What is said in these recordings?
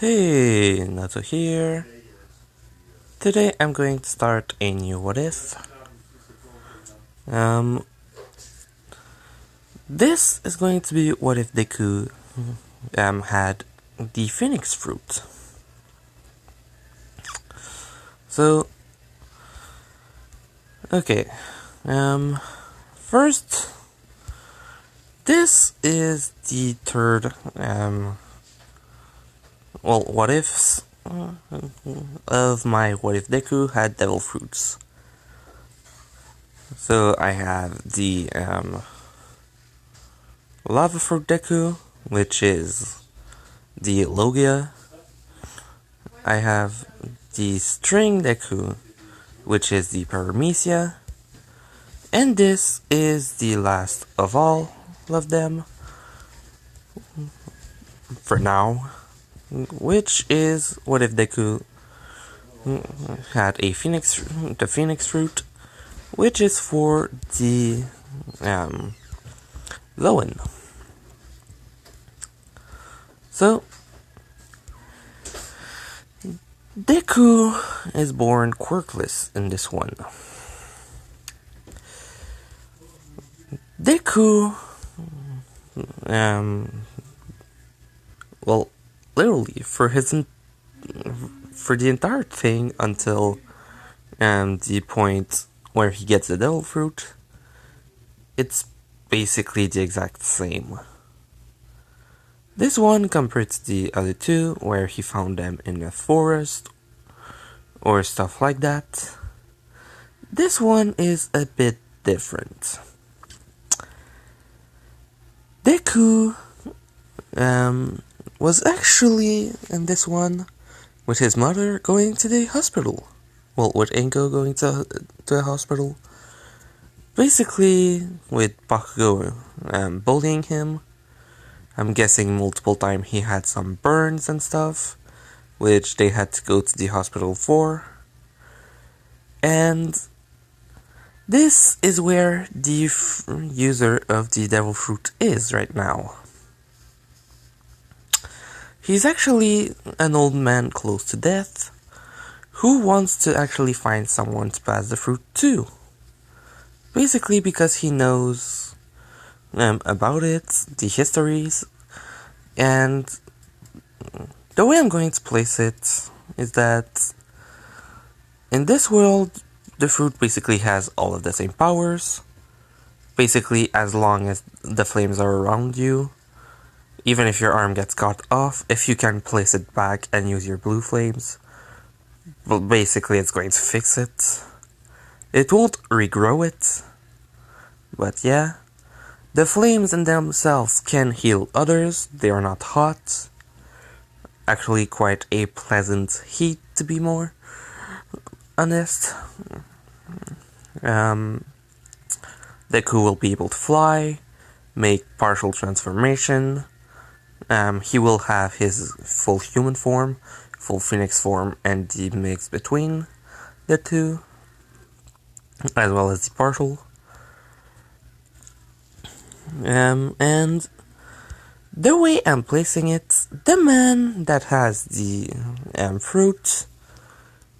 Hey, Nato here. Today I'm going to start a new what if. This is going to be what if Deku had the phoenix fruit. So, okay. First, this is the third what ifs of my what if Deku had devil fruits. So I have the lava fruit Deku, which is the Logia. I have the string Deku, which is the Paramecia. And this is the last of all of them, for now, which is what if Deku had the phoenix fruit, which is for the Lowen. So, Deku is born quirkless in this one. Deku, literally for the entire thing until the point where he gets the devil fruit, it's basically the exact same. This one compared to the other two, where he found them in a forest or stuff like that, this one is a bit different. Deku was actually in this one with his mother going to the hospital. Well, with Inko going to the hospital. Basically, with Bakugo bullying him. I'm guessing multiple times he had some burns and stuff, which they had to go to the hospital for. And this is where the user of the devil fruit is right now. He's actually an old man close to death, who wants to actually find someone to pass the fruit to. Basically because he knows about it, the histories, and the way I'm going to place it is that in this world, the fruit basically has all of the same powers. Basically, as long as the flames are around you, even if your arm gets cut off, if you can place it back and use your blue flames, well, basically it's going to fix it. It won't regrow it, but yeah. The flames in themselves can heal others, they are not hot. Actually quite a pleasant heat, to be more honest. Deku will be able to fly, make partial transformation. He will have his full human form, full phoenix form, and the mix between the two, as well as the partial. And the way I'm placing it, the man that has the fruit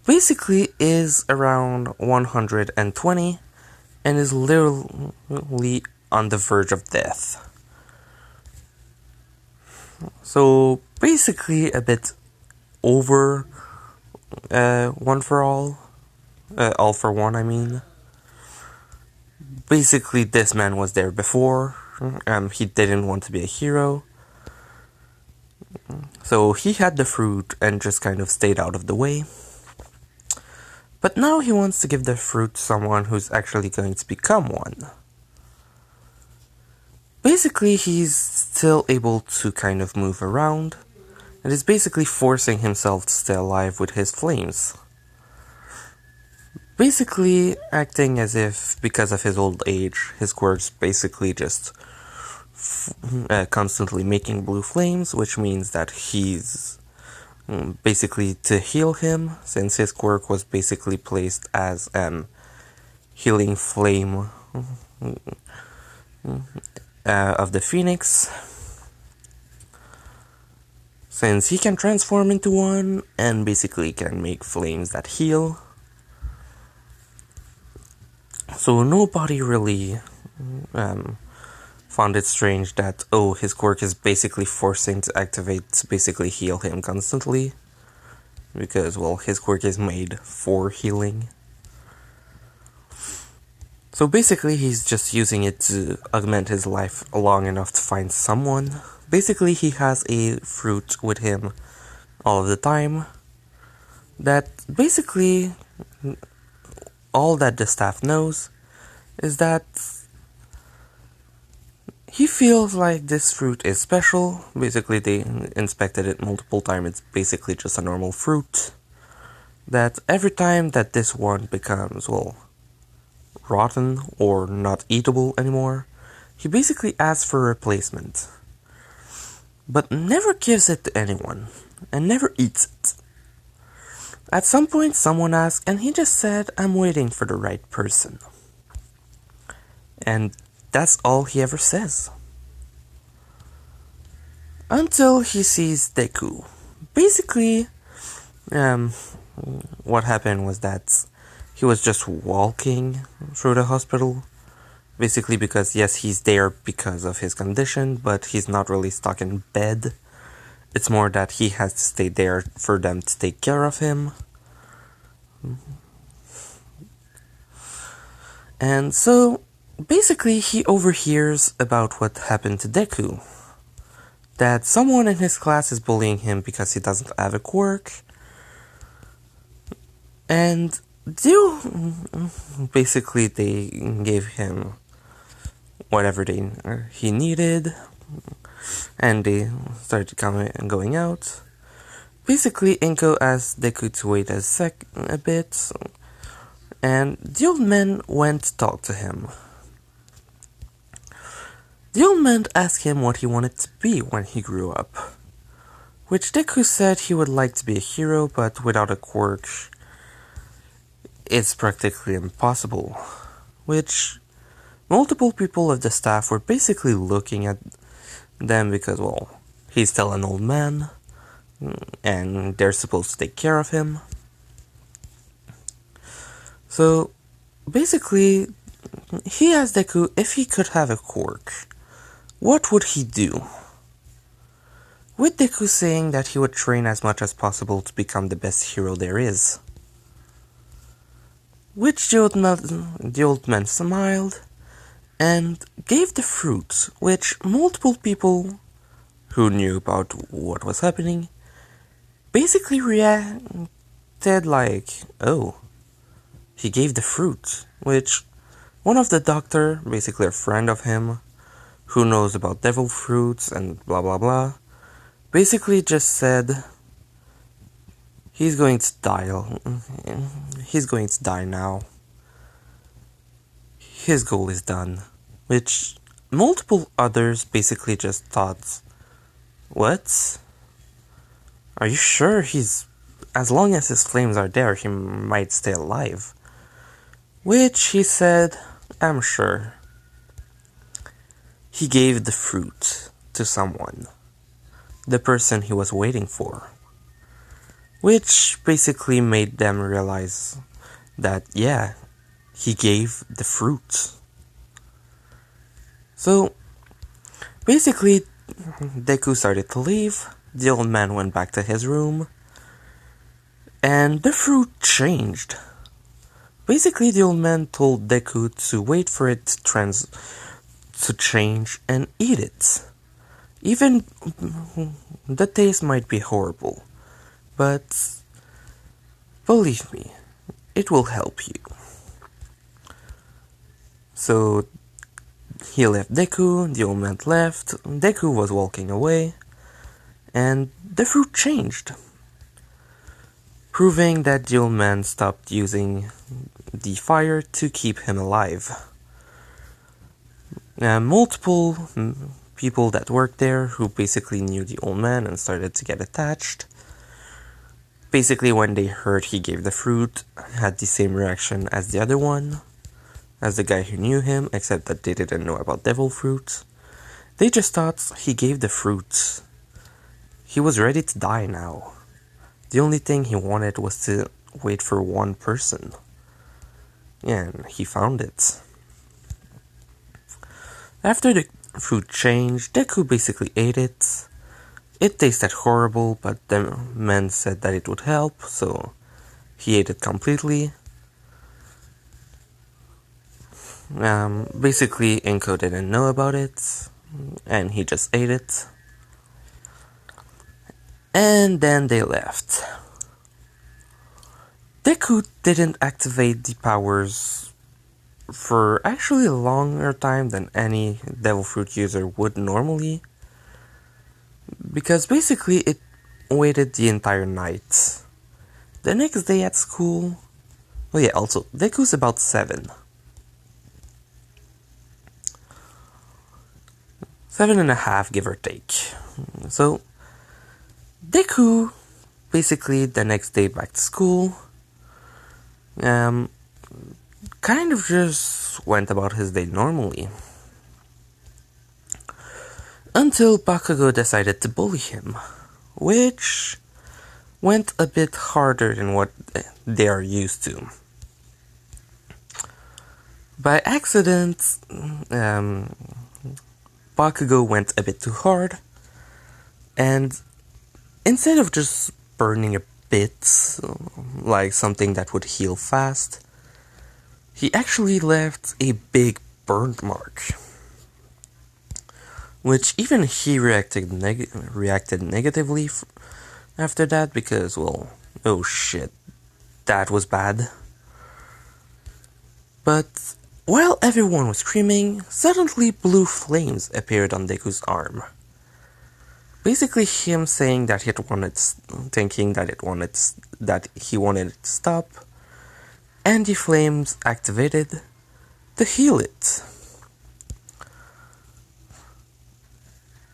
basically is around 120 and is literally on the verge of death. So basically a bit over one for all for one, I mean. Basically, this man was there before. He didn't want to be a hero. So he had the fruit and just kind of stayed out of the way. But now he wants to give the fruit to someone who's actually going to become one. Basically, he's still able to kind of move around, and is basically forcing himself to stay alive with his flames. Basically acting as if, because of his old age, his quirk's basically just constantly making blue flames, which means that he's basically to heal him, since his quirk was basically placed as healing flame of the phoenix. since he can transform into one and basically can make flames that heal. So nobody really found it strange that, oh, his quirk is basically forcing to activate to basically heal him constantly. Because, well, his quirk is made for healing. So basically, he's just using it to augment his life long enough to find someone. Basically, he has a fruit with him all of the time. That basically, all that the staff knows is that he feels like this fruit is special. Basically, they inspected it multiple times. It's basically just a normal fruit. That every time that this one becomes, well, rotten or not eatable anymore, he basically asks for a replacement. But never gives it to anyone, and never eats it. At some point, someone asked, and he just said, "I'm waiting for the right person." And that's all he ever says. Until he sees Deku. Basically, what happened was that he was just walking through the hospital. Basically because, yes, he's there because of his condition, but he's not really stuck in bed. It's more that he has to stay there for them to take care of him. And so, basically, he overhears about what happened to Deku. That someone in his class is bullying him because he doesn't have a quirk. And basically they gave him whatever he needed. And they started coming and going out. Basically, Inko asked Deku to wait a bit. And the old man went to talk to him. The old man asked him what he wanted to be when he grew up, which Deku said he would like to be a hero, but without a quirk, it's practically impossible, which multiple people of the staff were basically looking at them because, well, he's still an old man, and they're supposed to take care of him. So, basically, he asked Deku if he could have a quirk. What would he do? With Deku saying that he would train as much as possible to become the best hero there is. Which the old man smiled and gave the fruit, which multiple people who knew about what was happening basically reacted like, oh, he gave the fruit, which one of the doctor, basically a friend of him, who knows about devil fruits and blah blah blah, basically just said he's going to die. He's going to die now. His goal is done. Which multiple others basically just thought, what? Are you sure as long as his flames are there, he might stay alive? Which he said, I'm sure. He gave the fruit to someone, the person he was waiting for, which basically made them realize that, yeah, he gave the fruit. So, basically, Deku started to leave, the old man went back to his room, and the fruit changed. Basically, the old man told Deku to wait for it to change and eat it. Even the taste might be horrible, but believe me, it will help you. So he left Deku, the old man left, Deku was walking away, and the fruit changed, proving that the old man stopped using the fire to keep him alive. Multiple people that worked there who basically knew the old man and started to get attached. Basically, when they heard he gave the fruit, had the same reaction as the other one, as the guy who knew him, except that they didn't know about devil fruit. They just thought he gave the fruit. he was ready to die now. The only thing he wanted was to wait for one person. And he found it. After the food changed, Deku basically ate it. It tasted horrible, but the man said that it would help, so he ate it completely. Basically, Inko didn't know about it, and he just ate it. And then they left. Deku didn't activate the powers for actually a longer time than any Devil Fruit user would normally, because basically it waited the entire night. The next day at school... Oh yeah, also, Deku's about 7. 7.5, give or take. So, Deku, basically the next day back to school, kind of just went about his day normally. Until Bakugo decided to bully him, which went a bit harder than what they are used to. By accident, Bakugo went a bit too hard, and instead of just burning a bit, like something that would heal fast, he actually left a big burn mark. Which even he reacted negatively after that, because, well, oh shit, that was bad. But while everyone was screaming, suddenly blue flames appeared on Deku's arm. Basically him saying that he wanted it to stop, and the flames activated to heal it.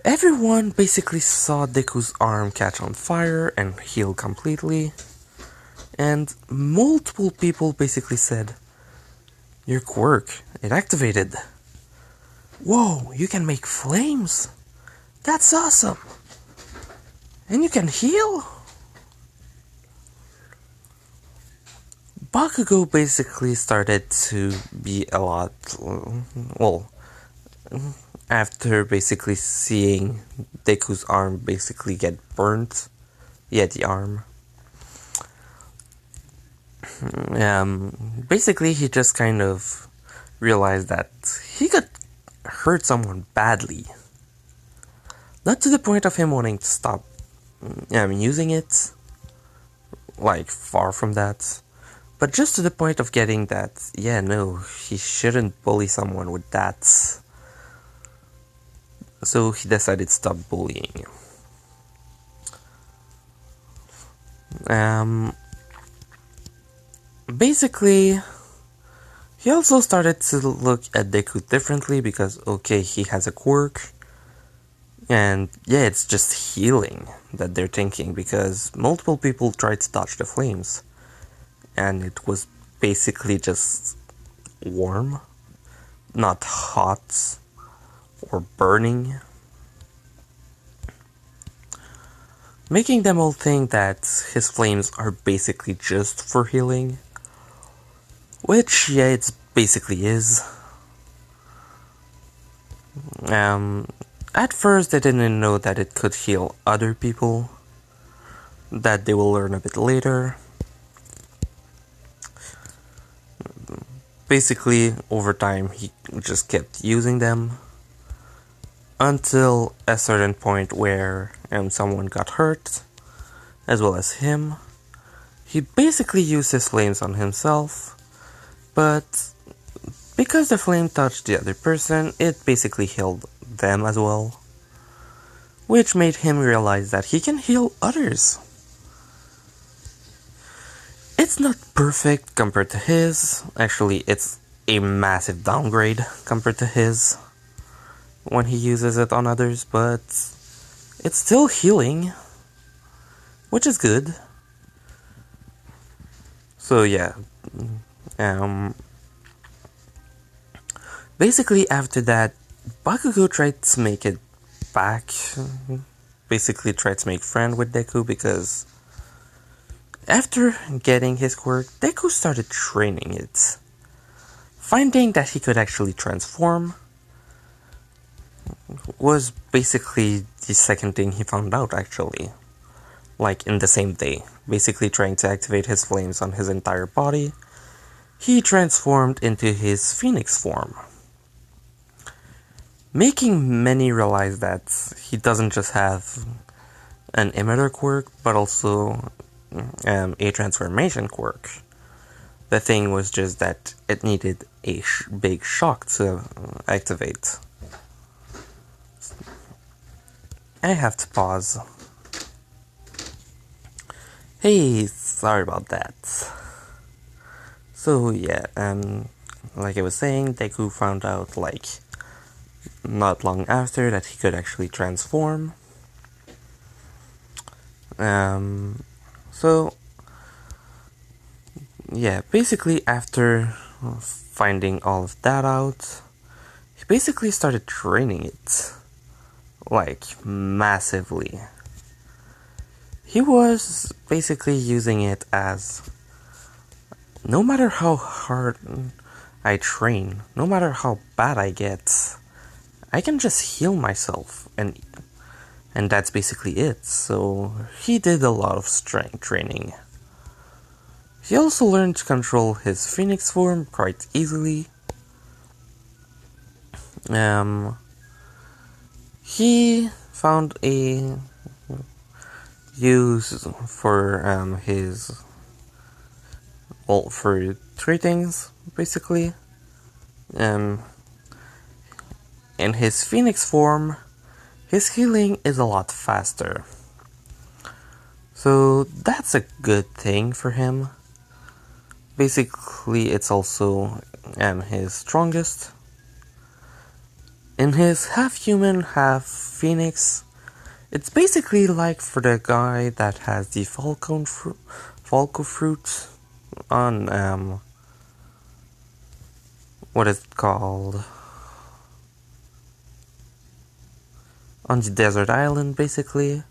Everyone basically saw Deku's arm catch on fire and heal completely, and multiple people basically said, "Your quirk, it activated. Whoa, you can make flames? That's awesome! And you can heal?" Bakugo basically started to be a lot, well, after basically seeing Deku's arm basically get burnt. Yeah, the arm. Basically he just kind of realized that he could hurt someone badly. Not to the point of him wanting to stop using it, like far from that, but just to the point of getting that, yeah, no, he shouldn't bully someone with that. So he decided to stop bullying. Basically, he also started to look at Deku differently because, okay, he has a quirk, and yeah, it's just healing that they're thinking, because multiple people tried to dodge the flames, and it was basically just warm, not hot or burning, making them all think that his flames are basically just for healing, which, yeah, it basically is. At first they didn't know that it could heal other people, that they will learn a bit later. Basically, over time he just kept using them, until a certain point where someone got hurt, as well as him. He basically used his flames on himself, but because the flame touched the other person, it basically healed them as well, which made him realize that he can heal others. It's not perfect compared to his, actually it's a massive downgrade compared to his when he uses it on others, but it's still healing, which is good. So yeah, basically after that, Bakugo tried to make it back, basically tried to make friend with Deku because after getting his quirk, Deku started training it. Finding that he could actually transform was basically the second thing he found out, actually. Like, in the same day. Basically trying to activate his flames on his entire body, he transformed into his phoenix form. Making many realize that he doesn't just have an emitter quirk, but also a transformation quirk. The thing was just that it needed a big shock to activate. I have to pause. Hey, sorry about that. So yeah, like I was saying, Deku found out like not long after that he could actually transform. So yeah, basically after finding all of that out, he basically started training it. Like, massively. He was basically using it as, no matter how hard I train, no matter how bad I get, I can just heal myself, and that's basically it. So he did a lot of strength training. He also learned to control his phoenix form quite easily. He found a use for his, well, for three things basically. In his phoenix form, his healing is a lot faster, so that's a good thing for him. Basically, it's also his strongest. In his half-human, half-phoenix, it's basically like for the guy that has the falco fruit on, what is it called? On the desert island, basically.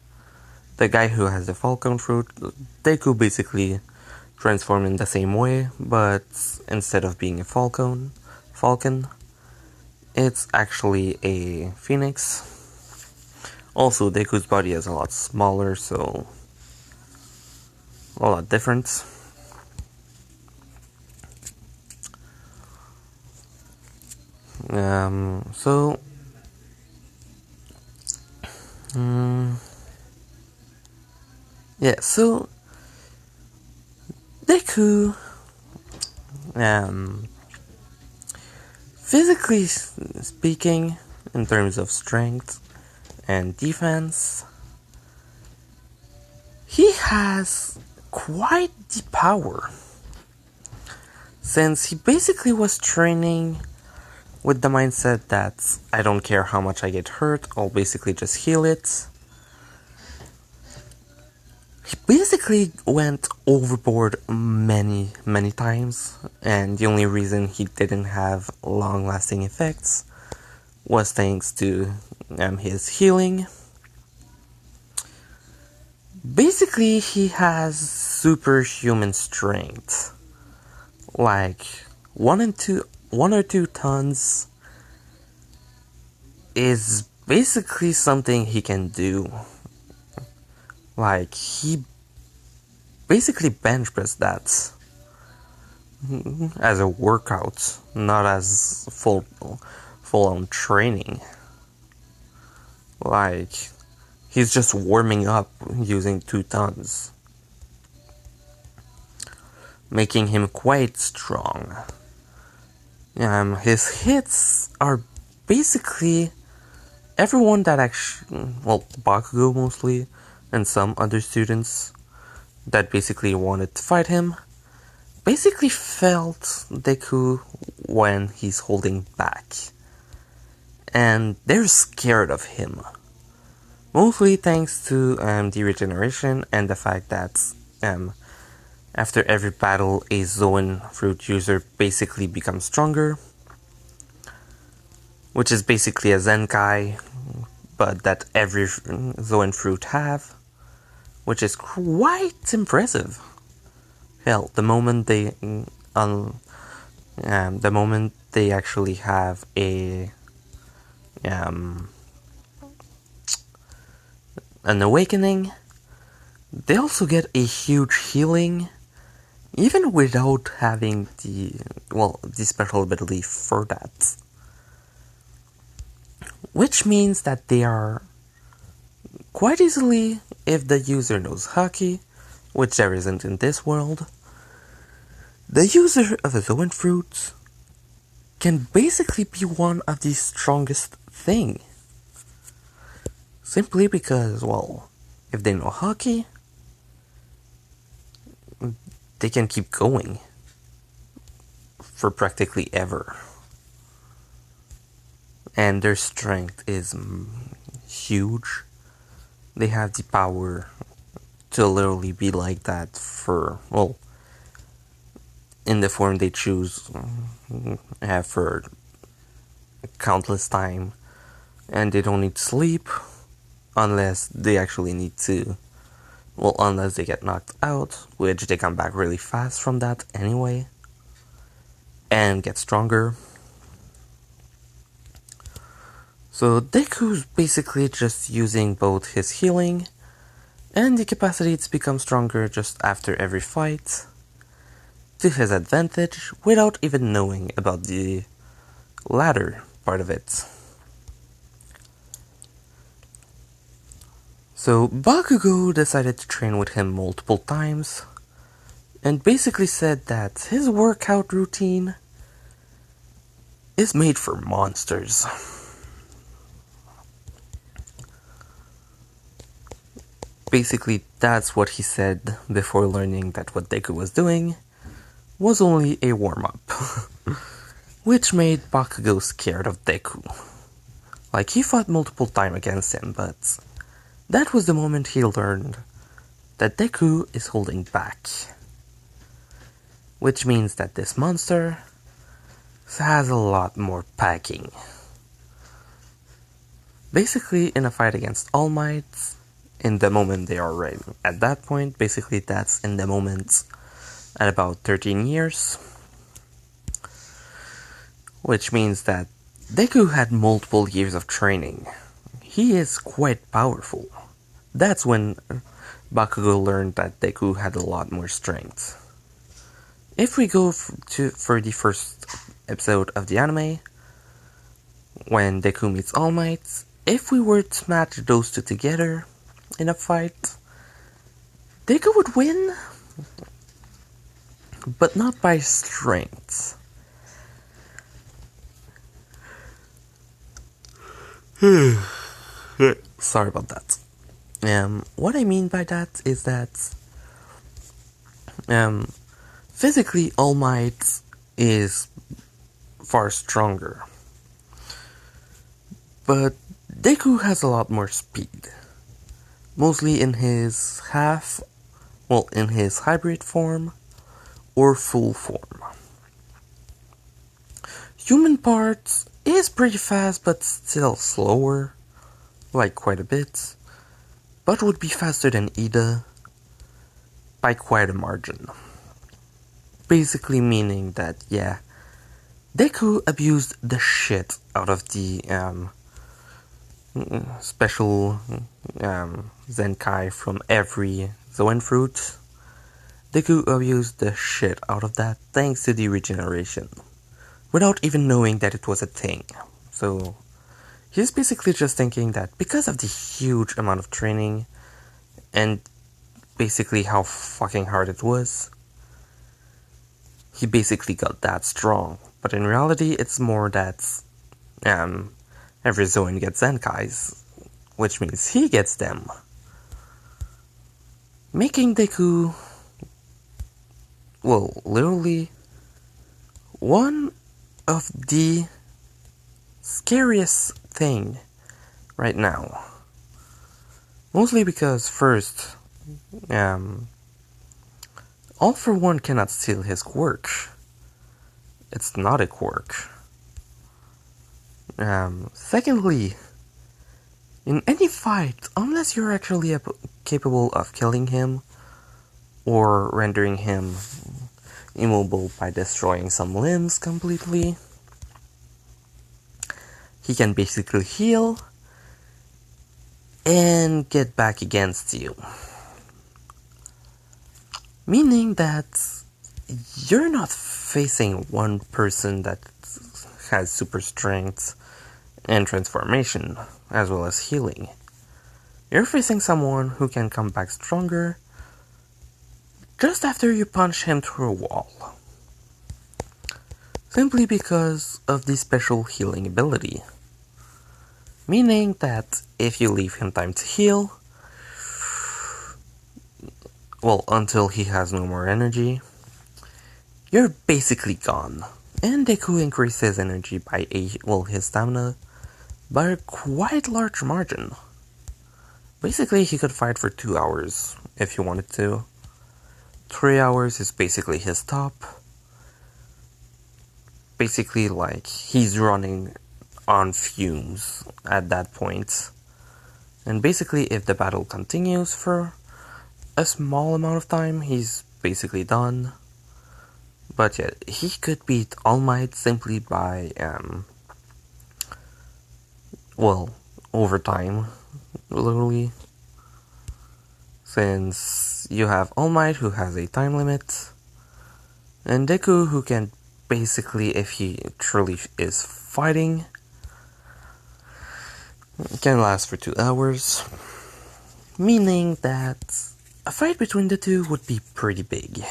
The guy who has the falcon fruit, Deku basically transformed in the same way, but instead of being a falcon, it's actually a phoenix. Also, Deku's body is a lot smaller, so a lot different. Yeah, so Deku, physically speaking, in terms of strength and defense, he has quite the power, since he basically was training with the mindset that I don't care how much I get hurt, I'll basically just heal it. He basically went overboard many times, and the only reason he didn't have long-lasting effects was thanks to his healing. Basically, he has superhuman strength. Like, 1 or 2 tons is basically something he can do. Like, he basically bench pressed that as a workout, not as full-on training. Like, he's just warming up using 2 tons, making him quite strong. His hits are basically everyone that actually, well, Bakugo mostly, and some other students that basically wanted to fight him, basically felt Deku when he's holding back. And they're scared of him. Mostly thanks to the regeneration and the fact that after every battle, a Zoan fruit user basically becomes stronger, which is basically a Zenkai, but that every Zoan fruit have, which is quite impressive. Hell, the moment they actually have an awakening, they also get a huge healing, even without having the special ability for that. Which means that they are quite easily, if the user knows hockey, which there isn't in this world, the user of a Zoan fruit can basically be one of the strongest thing. Simply because, if they know hockey, they can keep going for practically ever. And their strength is huge. They have the power to literally be like that for, in the form they choose, have for countless time. And they don't need sleep unless they actually need to, unless they get knocked out, which they come back really fast from that anyway, and get stronger. So Deku's basically just using both his healing and the capacity to become stronger just after every fight to his advantage without even knowing about the latter part of it. So Bakugo decided to train with him multiple times and basically said that his workout routine is made for monsters. Basically, that's what he said before learning that what Deku was doing was only a warm-up. Which made Bakugo scared of Deku. Like, he fought multiple times against him, but that was the moment he learned that Deku is holding back. Which means that this monster has a lot more packing. Basically, in a fight against All Might, in the moment they are right at that point, basically that's in the moment at about 13 years. Which means that Deku had multiple years of training. He is quite powerful. That's when Bakugo learned that Deku had a lot more strength. If we go for the first episode of the anime, when Deku meets All Might, if we were to match those two together in a fight, Deku would win, but not by strength. Sorry about that. What I mean by that is that physically All Might is far stronger, but Deku has a lot more speed, mostly in his in his hybrid form or full form. Human parts is pretty fast, but still slower, like quite a bit, but would be faster than Ida by quite a margin. Basically meaning that, Deku abused the shit out of the special Zenkai from every Zoan fruit. Deku abused the shit out of that thanks to the regeneration, without even knowing that it was a thing. So he's basically just thinking that because of the huge amount of training and basically how fucking hard it was, he basically got that strong. But in reality, it's more that every Zoan gets Zenkais, which means he gets them, making Deku, literally one of the scariest thing right now. Mostly because first, All for One cannot steal his quirk. It's not a quirk. Secondly, In any fight, unless you're actually capable of killing him or rendering him immobile by destroying some limbs completely, he can basically heal and get back against you. Meaning that you're not facing one person that has super strength and transformation, as well as healing. You're facing someone who can come back stronger just after you punch him through a wall. Simply because of the special healing ability. Meaning that if you leave him time to heal, well, until he has no more energy, you're basically gone. And Deku increases energy by his stamina by a quite large margin. Basically, he could fight for 2 hours if he wanted to. 3 hours is basically his top. Basically, like, he's running on fumes at that point. And basically, if the battle continues for a small amount of time, he's basically done. But yeah, he could beat All Might simply by, over time, literally. Since you have All Might, who has a time limit, and Deku, who can basically, if he truly is fighting, can last for 2 hours. Meaning that a fight between the two would be pretty big.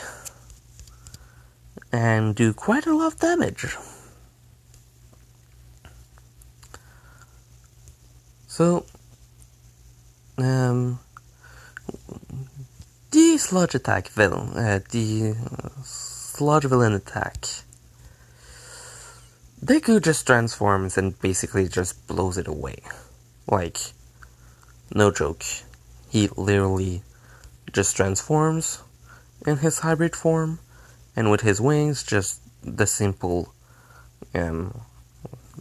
And do quite a lot of damage. So, the sludge attack villain, the sludge villain attack. Deku just transforms and basically just blows it away. Like, no joke. He literally just transforms in his hybrid form, and with his wings, just the simple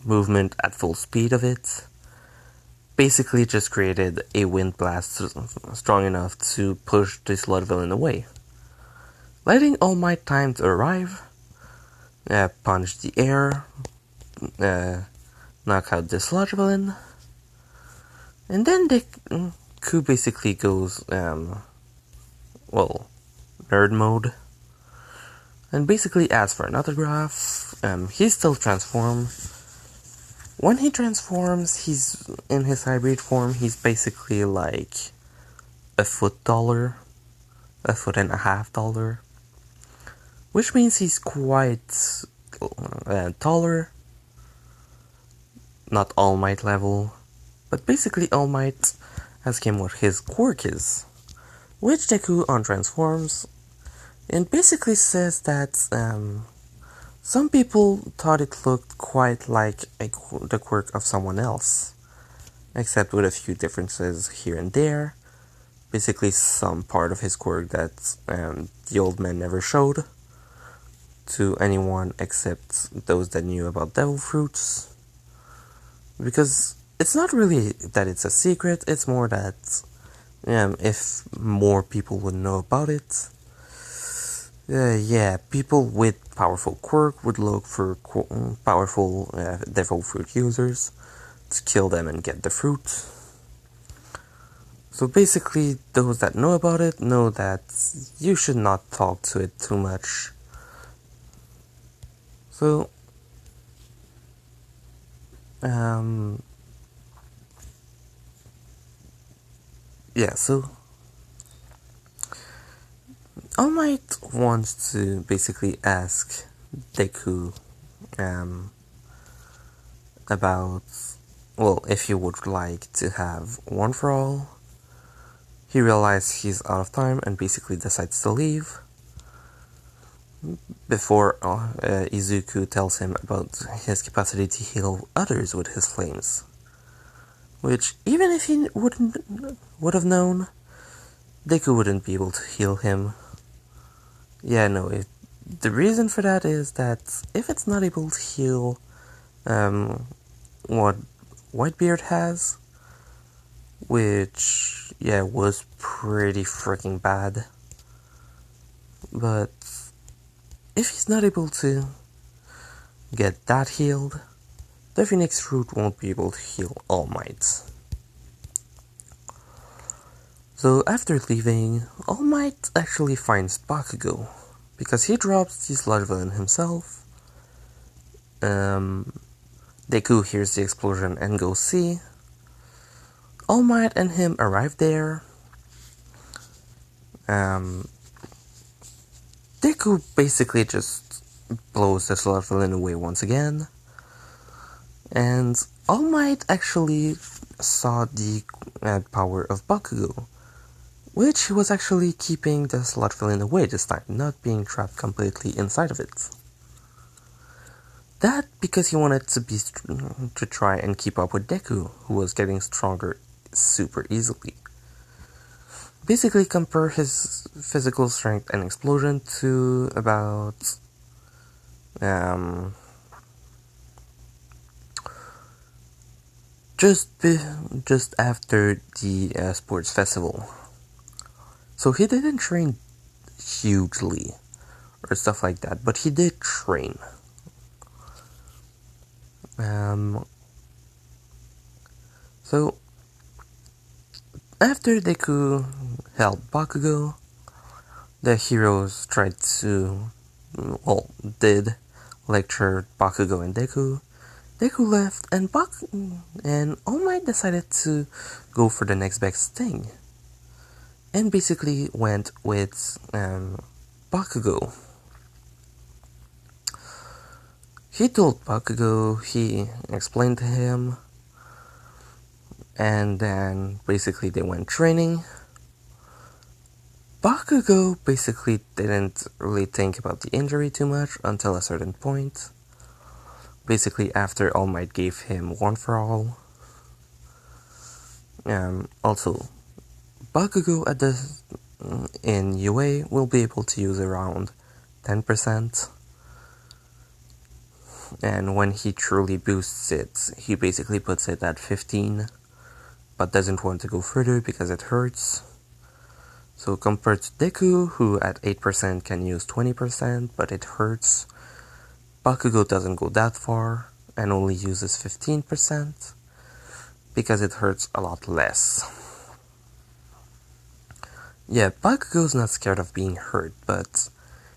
movement at full speed of it, basically just created a wind blast strong enough to push the sludge villain away. Letting All Might time to arrive, punch the air, knock out the sludge villain, and then Deku basically goes, nerd mode, and basically asks for an autograph. He's still transformed. When he transforms, he's in his hybrid form, he's basically like a foot taller, a foot and a half taller, which means he's quite taller, not All Might level, but basically All Might asks him what his quirk is, which Deku untransforms, and basically says that some people thought it looked quite like the quirk of someone else, except with a few differences here and there. Basically some part of his quirk that the old man never showed to anyone except those that knew about devil fruits. Because it's not really that it's a secret, it's more that if more people would know about it, people with powerful quirk would look for powerful devil fruit users to kill them and get the fruit. So basically, those that know about it know that you should not talk to it too much. So, so All Might wants to basically ask Deku about, if he would like to have one for all. He realizes he's out of time and basically decides to leave before Izuku tells him about his capacity to heal others with his flames. Which, even if he would have known, Deku wouldn't be able to heal him. The reason for that is that if it's not able to heal what Whitebeard has, which, yeah, was pretty freaking bad. But if he's not able to get that healed, the pheonix fruit won't be able to heal All Might. So after leaving, All Might actually finds Bakugo, because he drops the sludge villain himself. Deku hears the explosion and goes see. All Might and him arrive there. Deku basically just blows the sludge villain away once again. And All Might actually saw the power of Bakugo, which was actually keeping the sludge villain away this time, not being trapped completely inside of it. That because he wanted to try and keep up with Deku, who was getting stronger super easily. Basically compare his physical strength and explosion to about just after the sports festival. So he didn't train hugely or stuff like that, but he did train. So after Deku helped Bakugo, the heroes did lecture Bakugo and Deku. Deku left, and All Might decided to go for the next best thing, and basically went with Bakugo. He told Bakugo, he explained to him, and then basically they went training. Bakugo basically didn't really think about the injury too much until a certain point. Basically after All Might gave him One for All. Also, Bakugo in UA will be able to use around 10%. And when he truly boosts it, he basically puts it at 15, but doesn't want to go further because it hurts. So compared to Deku, who at 8% can use 20%, but it hurts, Bakugo doesn't go that far and only uses 15% because it hurts a lot less. Yeah, Bakugo's not scared of being hurt, but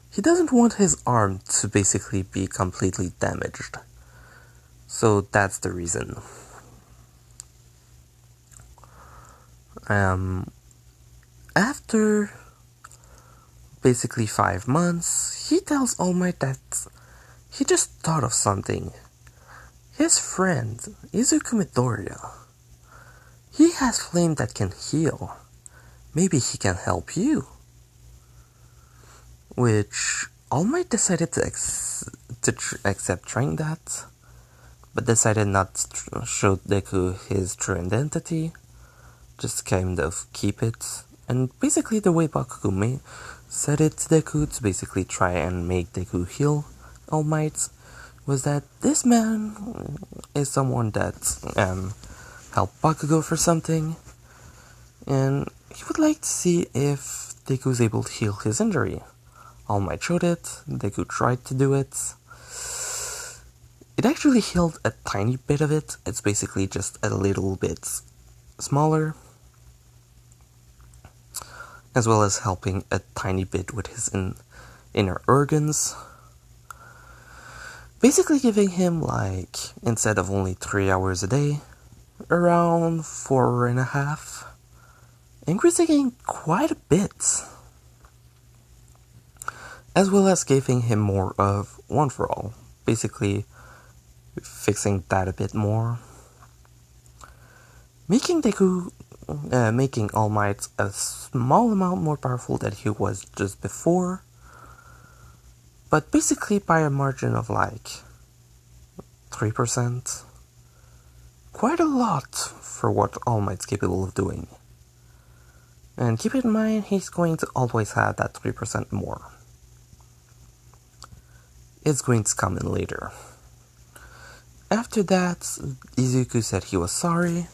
he doesn't want his arm to basically be completely damaged. So that's the reason. After basically 5 months, he tells All Might that he just thought of something. His friend, Izuku Midoriya, he has flame that can heal. Maybe he can help you. Which All Might decided to accept trying that, but decided not to show Deku his true identity, just kind of keep it. And basically the way Bakugo said it to Deku to basically try and make Deku heal All Might was that this man is someone that helped Bakugo for something, and he would like to see if Deku is able to heal his injury. All Might showed it, Deku tried to do it. It actually healed a tiny bit of it, it's basically just a little bit smaller, as well as helping a tiny bit with his inner organs. Basically giving him, like, instead of only 3 hours a day, around 4.5, increasing quite a bit. As well as giving him more of One for All, basically fixing that a bit more. Making All Might a small amount more powerful than he was just before, but basically by a margin of like 3%. Quite a lot for what All Might's capable of doing. And keep in mind, he's going to always have that 3% more. It's going to come in later. After that, Izuku said he was sorry,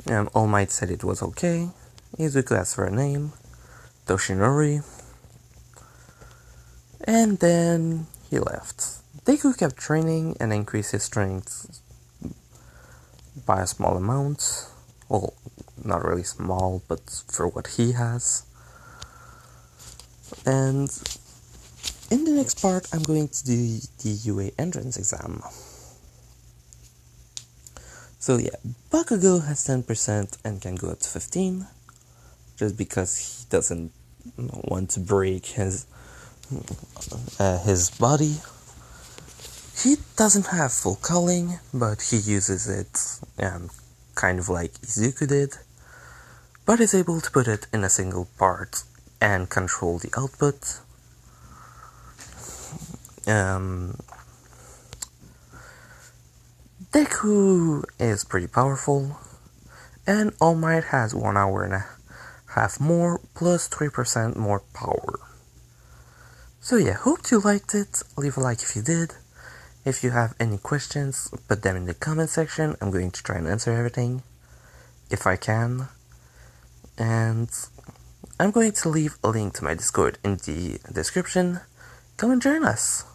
All Might said it was okay. Izuku asked for a name, Toshinori, and then he left. Deku kept training and increased his strength by a small amount. Well, not really small, but for what he has. And in the next part, I'm going to do the UA entrance exam. So yeah, Bakugo has 10% and can go up to 15, just because he doesn't want to break his body. He doesn't have full culling, but he uses it kind of like Izuku did, but is able to put it in a single part and control the output. Deku is pretty powerful, and All Might has 1 hour and a half more, plus 3% more power. So yeah, hope you liked it. Leave a like if you did. If you have any questions, put them in the comment section. I'm going to try and answer everything, if I can. And I'm going to leave a link to my Discord in the description. Come and join us.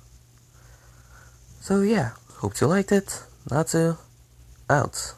So yeah, hope you liked it. Natsu, out.